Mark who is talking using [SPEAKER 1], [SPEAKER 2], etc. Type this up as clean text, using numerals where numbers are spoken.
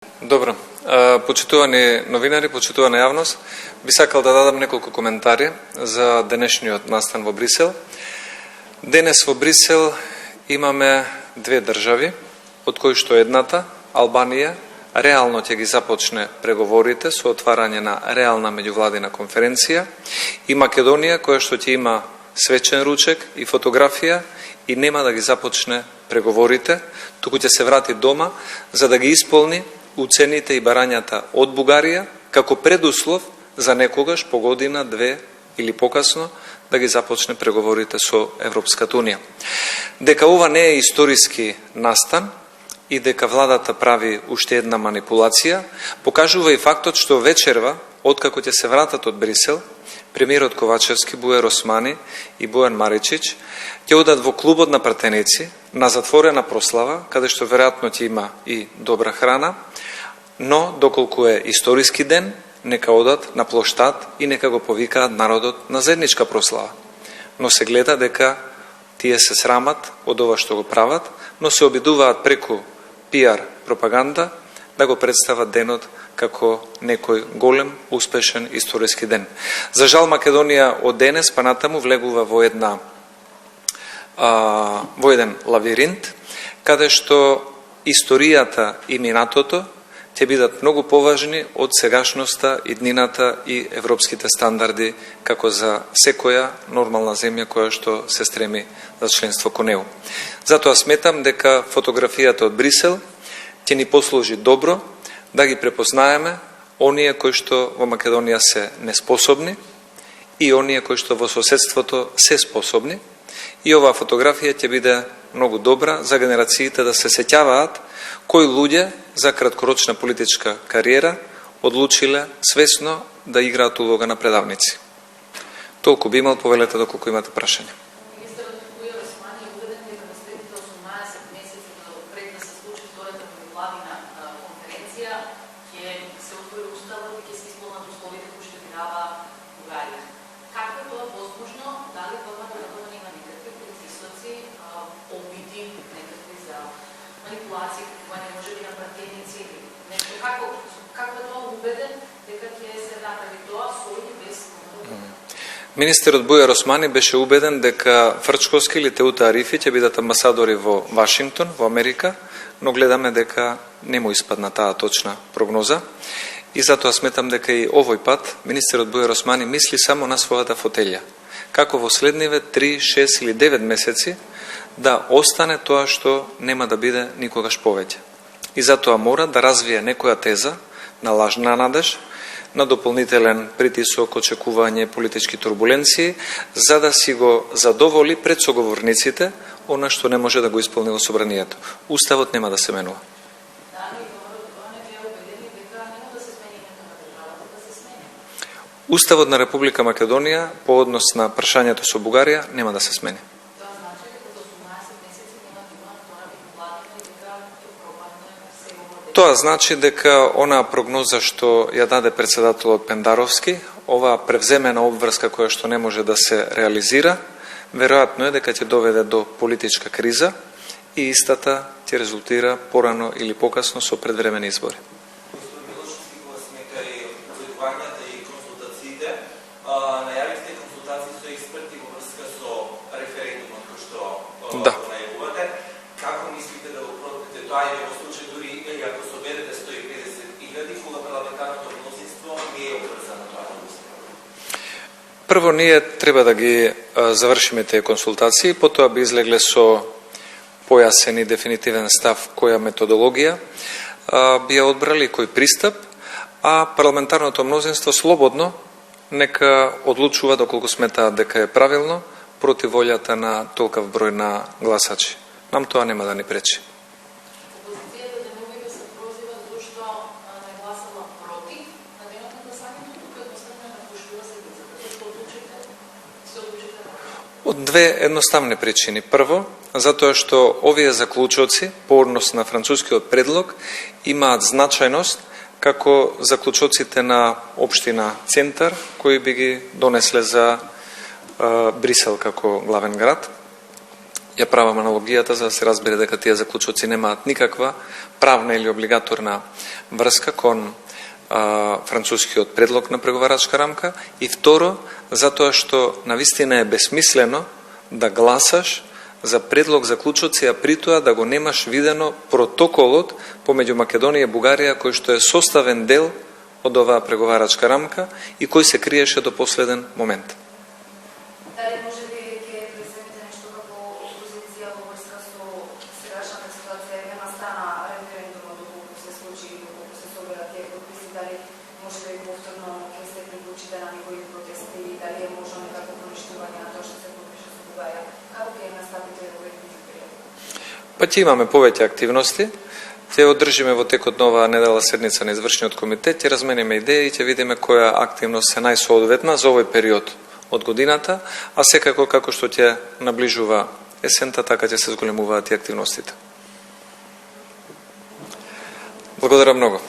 [SPEAKER 1] Добро. Почитувани новинари, почитувана јавност, би сакал да дадам неколку коментари за денешниот настан во Брисел. Денес во Брисел имаме две држави, од кои што едната, Албанија, реално ќе ги започне преговорите со отварање на реална меѓувладина конференција, и Македонија, која што ќе има свечен ручек и фотографија и нема да ги започне преговорите, туку ќе се врати дома за да ги исполни уцените и барањата од Бугарија како предуслов за некогаш по година, две или покасно да ги започне преговорите со Европската Унија. Дека ова не е историски настан и дека владата прави уште една манипулација, покажува и фактот што вечерва, откако ќе се вратат од Брисел, премиерот Ковачевски, Бујар Османи и Бојан Маричич ќе одат во клубот на пратеници на затворена прослава, каде што веројатно ќе има и добра храна, но доколку е историски ден, нека одат на плоштад и нека го повикаат народот на заедничка прослава. Но се гледа дека тие се срамат од ова што го прават, но се обидуваат преку пиар пропаганда да го представат денот како некој голем, успешен историски ден. За жал, Македонија од денес па натаму влегува во еден лавиринт, каде што историјата и минатото ќе бидат многу поважни од сегашноста, иднината и европските стандарди како за секоја нормална земја која што се стреми за членство кон него. Затоа сметам дека фотографијата од Брисел ќе ни послужи добро да ги препознаеме оние кои што во Македонија се неспособни и оние кои што во соседството се способни. И оваа фотографија ќе биде многу добра за генерациите да се сеќаваат кои луѓе за краткорочна политичка кариера одлучиле свесно да играат улога на предавници. Толку би имал, повелете доколку имате прашање.
[SPEAKER 2] Министерот Бујар Османи е убеден дека во следните 18 месеци пред да се случи втората меѓувладина конференција ќе се отвори уставот и ќе се исполнат условите кои што ги дава Бугарија. Како е тоа возможно? Дали тоа има некакви притисоци, обиди, некакви за манипулации, купување може би на пратеници или нешто? Како е тоа убеден дека ќе се направи тоа со или без?
[SPEAKER 1] Министерот Бујар Османи беше убеден дека Фрчковски или Теута Арифи ќе бидат амбасадори во Вашингтон, во Америка, но гледаме дека не му испадна таа точна прогноза. И затоа сметам дека и овој пат министерот Бујар Османи мисли само на својата фотелја. Како во следниве 3, 6 или 9 месеци да остане тоа што нема да биде никогаш повеќе. И затоа мора да развие некоја теза на лажна надеж, на дополнителен притисок, очекување, политички турбуленции, за да си го задоволи пред соговорниците она што не може да го исполни во собранието. Уставот нема да се менува. Уставот на Република Македонија по однос на прашањето со Бугарија нема да се смени. Тоа значи дека онаа прогноза што ја даде председателот Пендаровски, оваа превземена обврска која што не може да се реализира, веројатно е дека ќе доведе до политичка криза и истата ќе резултира порано или покасно со предвремени избори.
[SPEAKER 3] Најавивте консултации со експерти во врска со референдумот кој што најавувате. Како мислите да го продадете тоа и во случај дури и ако соберете 150.000, кога парламентарното мнозинство не е обврзано тоа да мисли?
[SPEAKER 1] Прво, ние треба да ги завршиме тие консултации, потоа би излегле со појасен и дефинитивен став која методологија би ја одбрали кој пристап, а парламентарното мнозинство слободно нека одлучува доколку сметаат дека е правилно против волјата на толкав број на гласачи. Нам тоа нема да ни пречи.
[SPEAKER 2] Опозицијата денеска се прозива зашто не гласала против на денот на гласањето, туку едноставно не напуштува седницата. Зашто се одлучите?
[SPEAKER 1] Од две едноставни причини. Прво, затоа што овие заклучоци по однос на францускиот предлог имаат значајност како заклучоците на општина Центар, кои би ги донесле за Брисел како главен град. ја правам аналогијата за да се разбере дека тие заклучоци немаат никаква правна или облигаторна врска кон францускиот предлог на преговарачка рамка, и второ, затоа што навистина е бесмислено да гласаш за предлог заклучоци, а при тоа да го немаш видено протоколот помеѓу Македонија и Бугарија, кој што е составен дел од оваа преговарачка рамка и кој се криеше до последен момент.
[SPEAKER 2] Дали може би ќе преземете нешто како опозиција во врска со сегашната ситуација, нема стана референдумот доколку се случи и доколку се соберат тие подписи, дали може би повторно ќе се приклучите на некои протести и дали е можно некако поништување на тоа што се подпише со Бугарија? Како ќе наставите овој период?
[SPEAKER 1] Па ќе имаме повеќе активности. Ќе одржиме во текот на оваа недела седница на извршниот комитет, ќе размениме идеи и ќе видиме која активност е најсоодветна за овој период од годината, а секако како што ќе наближува есента, така ќе се зголемуваат и активностите. Благодарам многу.